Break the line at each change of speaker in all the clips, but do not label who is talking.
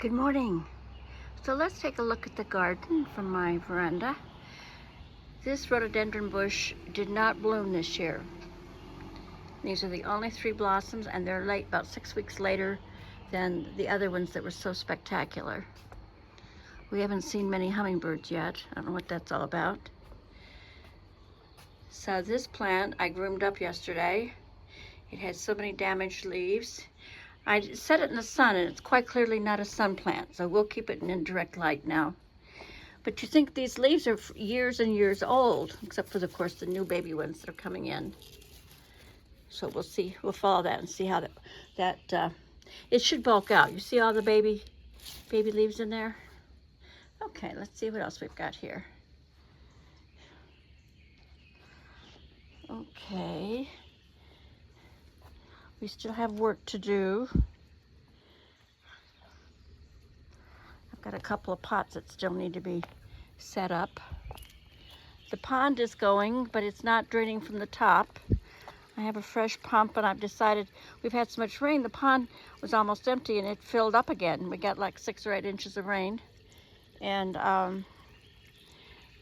Good morning. So let's take a look at the garden from my veranda. This rhododendron bush did not bloom this year. These are the only 3 blossoms, and they're late, about 6 weeks later than the other ones that were so spectacular. We haven't seen many hummingbirds yet. I don't know what that's all about. So this plant I groomed up yesterday. It had so many damaged leaves. I set it in the sun, and it's quite clearly not a sun plant, so we'll keep it in indirect light now. But you think these leaves are years and years old, except for, of course, the new baby ones that are coming in. So we'll see, we'll follow that and see how it should bulk out. You see all the baby leaves in there? Okay, let's see what else we've got here. Okay. We still have work to do. I've got a couple of pots that still need to be set up. The pond is going, but it's not draining from the top. I have a fresh pump, and I've decided, we've had so much rain, the pond was almost empty and it filled up again. We got like 6 or 8 inches of rain, and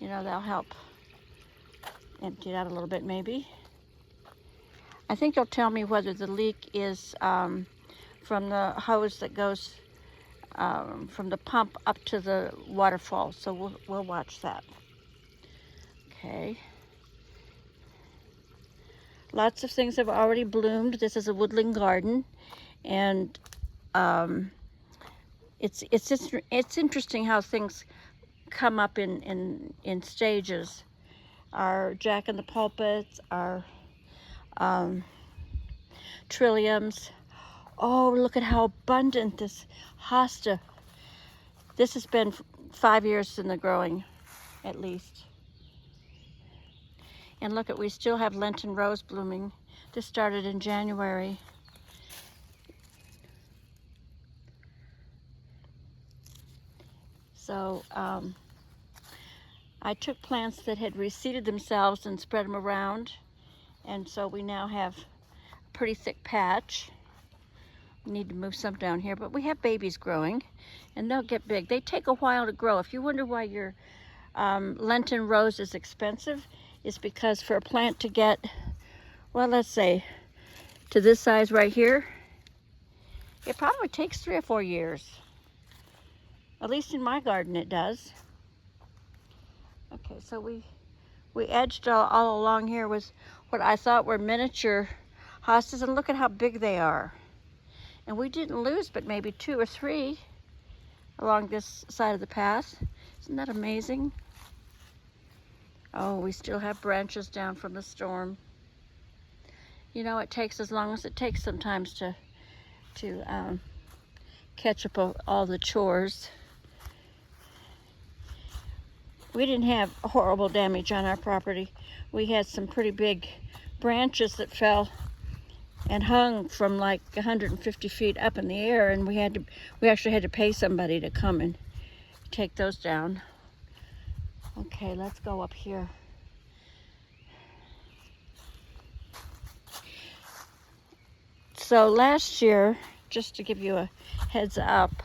you know, that'll help empty it out a little bit maybe. I think you'll tell me whether the leak is from the hose that goes from the pump up to the waterfall. So we'll watch that. Okay. Lots of things have already bloomed. This is a woodland garden, and it's interesting how things come up in stages. Our jack in the pulpits, our trilliums. Oh, look at how abundant this hosta. This has been 5 years in the growing, at least. And look at, we still have Lenten rose blooming. This started in January. So I took plants that had reseeded themselves and spread them around. And so we now have a pretty thick patch. We need to move some down here, but we have babies growing, and they'll get big. They take a while to grow. If you wonder why your Lenten rose is expensive, it's because for a plant to get, well, let's say to this size right here, it probably takes 3 or 4 years. At least in my garden it does. Okay, so we edged all along here with what I thought were miniature hostas, and look at how big they are. And we didn't lose but maybe 2 or 3 along this side of the path. Isn't that amazing? Oh, we still have branches down from the storm. You know, it takes as long as it takes sometimes to catch up all the chores. We didn't have horrible damage on our property. We had some pretty big branches that fell and hung from like 150 feet up in the air, and we actually had to pay somebody to come and take those down. Okay, let's go up here. So last year, just to give you a heads up,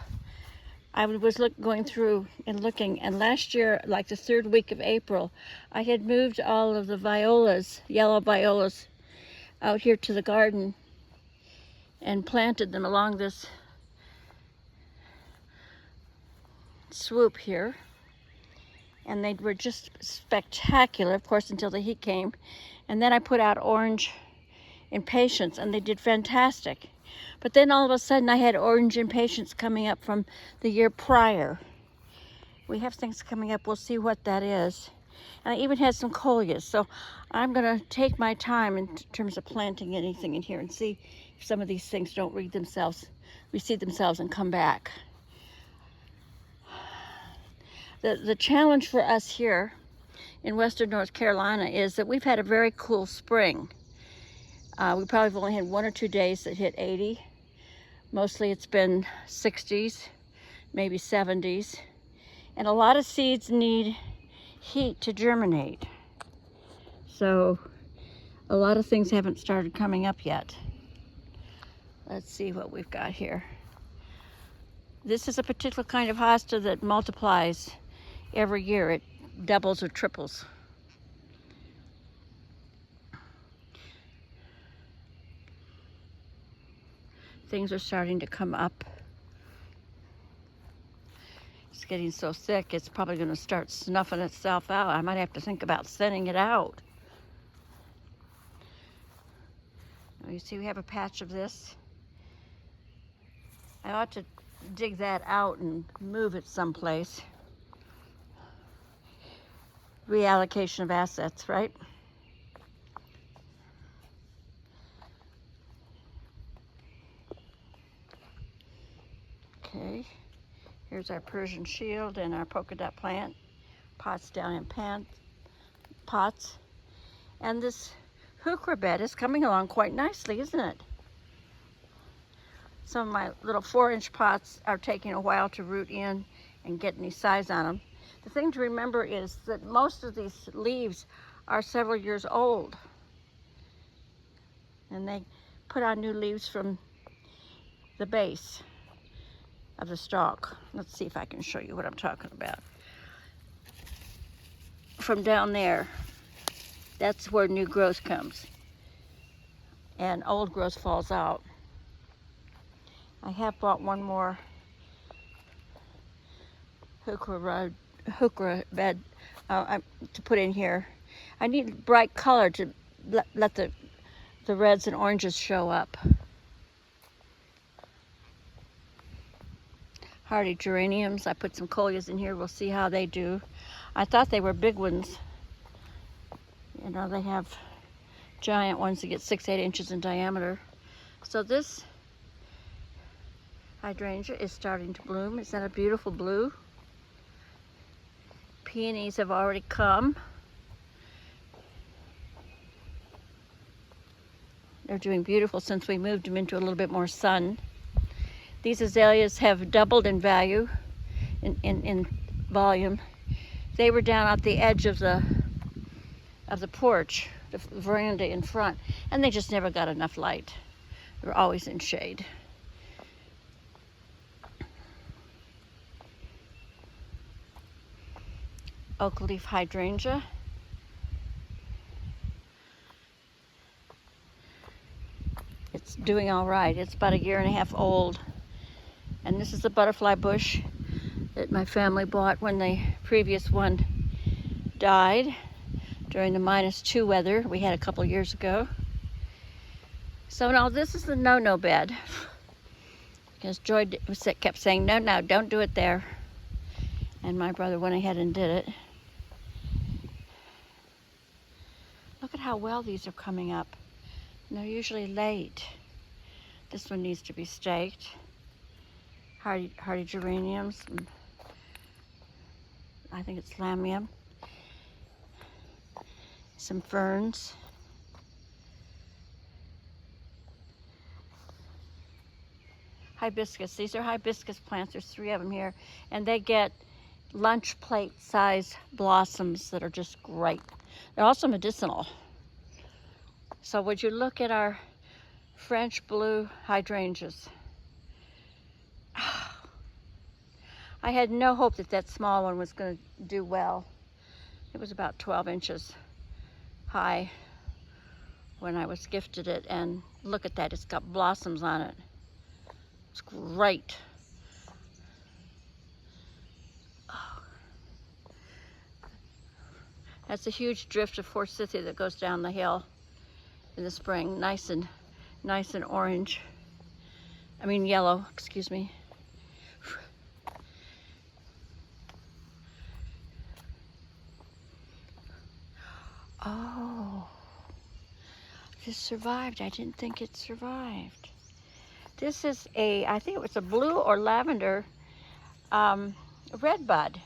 I was going through and looking, and last year, like the 3rd week of April, I had moved all of the violas, yellow violas, out here to the garden and planted them along this swoop here. And they were just spectacular, of course, until the heat came. And then I put out orange impatiens, and they did fantastic. But then all of a sudden I had orange impatiens coming up from the year prior. We have things coming up, we'll see what that is. And I even had some coleus, so I'm gonna take my time in terms of planting anything in here and see if some of these things don't reseed themselves and come back. The challenge for us here in Western North Carolina is that we've had a very cool spring. We probably have only had 1 or 2 days that hit 80. Mostly it's been 60s, maybe 70s. And a lot of seeds need heat to germinate. So a lot of things haven't started coming up yet. Let's see what we've got here. This is a particular kind of hosta that multiplies every year. It doubles or triples. Things are starting to come up. It's getting so thick, it's probably going to start snuffing itself out. I might have to think about thinning it out. You see, we have a patch of this. I ought to dig that out and move it someplace. Reallocation of assets, right? Okay, here's our Persian shield and our polka dot plant. Pots down in pots. And this heuchera bed is coming along quite nicely, isn't it? Some of my little 4-inch pots are taking a while to root in and get any size on them. The thing to remember is that most of these leaves are several years old. And they put on new leaves from the base of the stalk. Let's see if I can show you what I'm talking about. From down there, that's where new growth comes. And old growth falls out. I have bought one more heuchera bed to put in here. I need bright color to let the reds and oranges show up. Hardy geraniums. I put some coleus in here. We'll see how they do. I thought they were big ones. You know, they have giant ones that get 6-8 inches in diameter. So this hydrangea is starting to bloom. Is that a beautiful blue? Peonies have already come. They're doing beautiful since we moved them into a little bit more sun. These azaleas have doubled in value, in volume. They were down at the edge of the porch, the veranda in front, and they just never got enough light. They were always in shade. Oak leaf hydrangea. It's doing all right. It's about 1.5 years old. And this is the butterfly bush that my family bought when the previous one died during the -2 weather we had a couple years ago. So now this is the no-no bed. Because Joy kept saying, no, don't do it there. And my brother went ahead and did it. Look at how well these are coming up. And they're usually late. This one needs to be staked. Hardy geraniums. I think it's lamium. Some ferns. Hibiscus. These are hibiscus plants. There's 3 of them here. And they get lunch plate size blossoms that are just great. They're also medicinal. So would you look at our French blue hydrangeas? I had no hope that that small one was going to do well. It was about 12 inches high when I was gifted it, and look at that, it's got blossoms on it. It's great. Oh. That's a huge drift of forsythia that goes down the hill in the spring, nice and orange. I mean yellow, excuse me. Oh, this survived. I didn't think it survived. This is I think it was a blue or lavender red bud.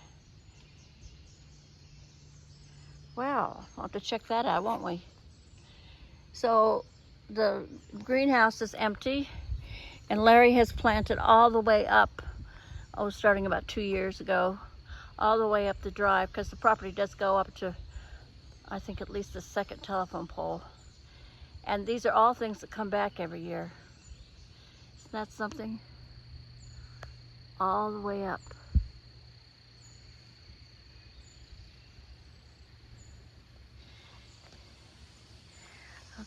Well, we'll have to check that out, won't we? So the greenhouse is empty, and Larry has planted all the way up, starting about 2 years ago, all the way up the drive, because the property does go up to, I think, at least the 2nd telephone pole. And these are all things that come back every year. Isn't that something? all the way up.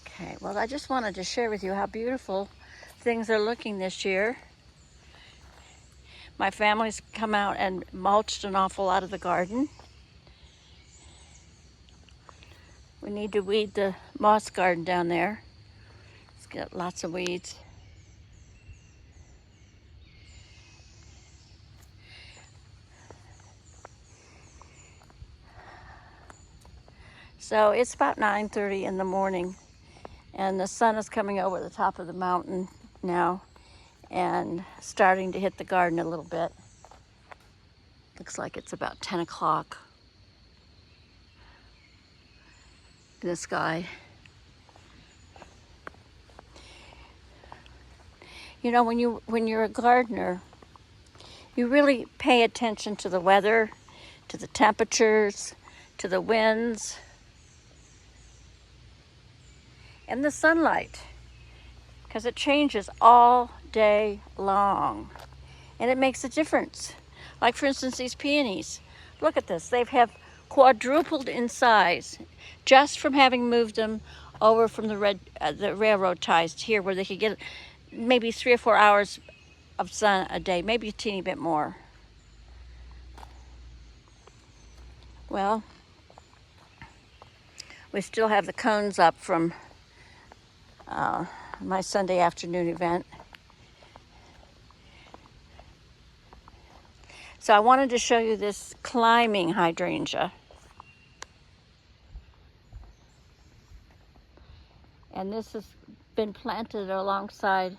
Okay, well, I just wanted to share with you how beautiful things are looking this year. My family's come out and mulched an awful lot of the garden. We need to weed the moss garden down there. It's got lots of weeds. So it's about 9:30 in the morning, and the sun is coming over the top of the mountain now and starting to hit the garden a little bit. Looks like it's about 10 o'clock in the sky. You know, when you're a gardener, you really pay attention to the weather, to the temperatures, to the winds, and the sunlight, because it changes all day long, and it makes a difference. Like, for instance, these peonies. Look at this. They have quadrupled in size just from having moved them over from the railroad ties to here, where they could get maybe 3 or 4 hours of sun a day, maybe a teeny bit more. Well, we still have the cones up from my Sunday afternoon event. So I wanted to show you this climbing hydrangea. And this has been planted alongside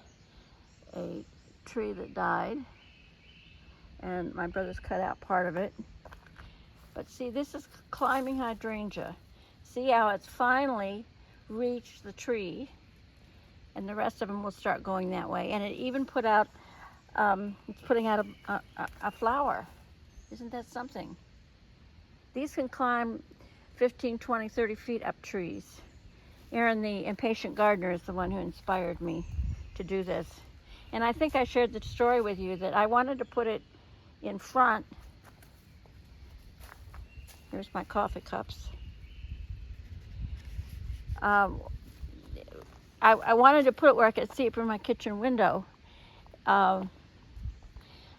a tree that died. And my brother's cut out part of it. But see, this is climbing hydrangea. See how it's finally reached the tree, and the rest of them will start going that way. And it even put out, it's putting out a flower. Isn't that something? These can climb 15, 20, 30 feet up trees. Aaron, the impatient gardener, is the one who inspired me to do this. And I think I shared the story with you that I wanted to put it in front. Here's my coffee cups. I wanted to put it where I could see it from my kitchen window. And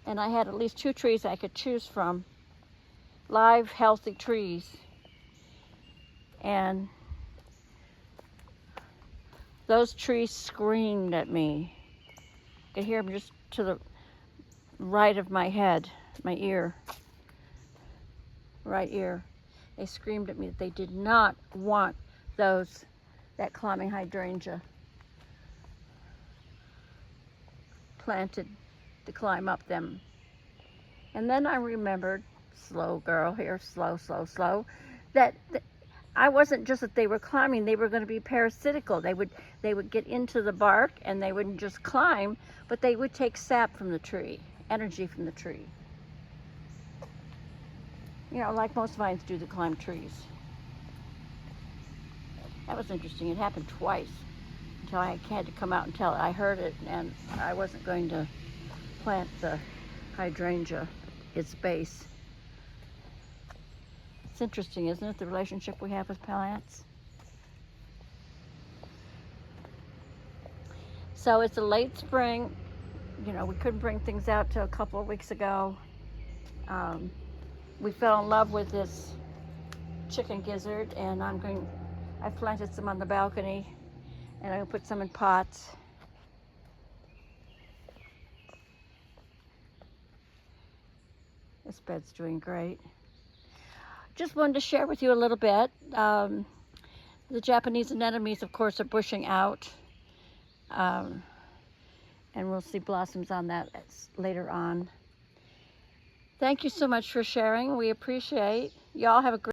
I had at least 2 trees I could choose from. Live, healthy trees. And those trees screamed at me. I could hear them just to the right of my head, my ear. Right ear. They screamed at me that they did not want that climbing hydrangea planted to climb up them. And then I remembered, slow girl here, slow, slow, slow, that I wasn't just that they were climbing, they were going to be parasitical. They would get into the bark, and they wouldn't just climb, but they would take sap from the tree, energy from the tree. You know, like most vines do that climb trees. That was interesting. It happened twice until I had to come out and tell it. I heard it, and I wasn't going to plant the hydrangea, its base. It's interesting, isn't it, the relationship we have with plants? So it's a late spring. You know, we couldn't bring things out till a couple of weeks ago. We fell in love with this chicken gizzard, and I planted some on the balcony, and I'm gonna put some in pots. This bed's doing great. Just wanted to share with you a little bit. The Japanese anemones, of course, are bushing out. And we'll see blossoms on that later on. Thank you so much for sharing. We appreciate. Y'all have a great